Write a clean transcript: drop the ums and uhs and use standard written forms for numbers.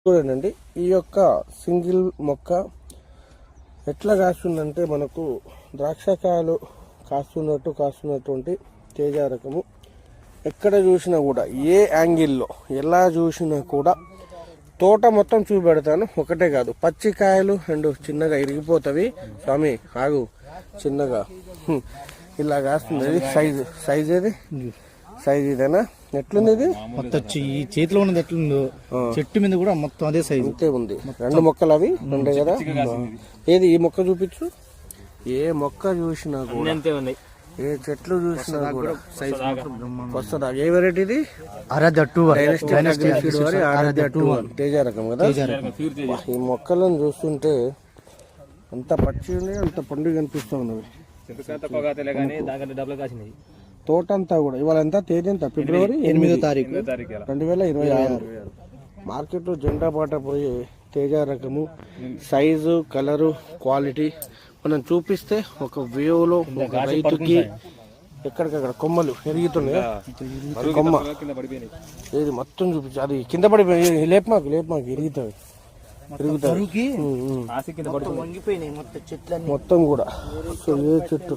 చూడండి, ఈ యొక్క సింగిల్ మొక్క ఎట్లా కాస్తుందంటే మనకు ద్రాక్షకాయలు కాస్తున్నటువంటి తేజ రకము. ఎక్కడ చూసినా కూడా ఏ యాంగిల్లో ఎలా చూసినా కూడా తోట మొత్తం చూపెడతాను. ఒకటే కాదు, పచ్చికాయలు అండ్ చిన్నగా ఇరిగిపోతవి. స్వామి ఆగు, చిన్నగా ఇలా కాస్తుంది. సైజ్ ఏది సైజ్ ఇదేనా? ఎట్లుంది ఇది? మొత్తం ఈ చేతిలో ఉన్నది ఎట్లుందో చెట్టు మీద కూడా మొత్తం అదే సైజు అంతే ఉంది. రెండు మొక్కలు అవి ఉండే కదా. ఏది ఈ మొక్క చూపించు. ఏ మొక్క చూసినా కూడా ఏ చెట్లు చూసినా కూడా సైజ్ వస్తుందా? ఏ వెరైటీ ఇది? ఆరాధ్య 2 ఆరాధ్య 2 తేజ రకం కదా. ఈ మొక్కలను చూస్తుంటే అంత పచ్చి ఉంది, అంత పండుగ కనిపిస్తూ ఉన్నది. తోట అంతా కూడా. ఇవాళ ఎంత తేదీ? ఎంత? ఫిబ్రవరి 8వ తారీఖు 2026. మార్కెట్లో జెండా పాట పోయి తేజ రకము సైజు, కలరు, క్వాలిటీ మనం చూపిస్తే ఒక వ్యూలో ఒక రైతుకి ఎక్కడికక్కడ కొమ్మలు ఎరుగుతున్నాయి. కొమ్మ ఏది మొత్తం చూపించి అది కింద పడిపోయి లేపమాకు ఎరుగుతాయి. మొత్తం కూడా. సో ఏ చెట్టు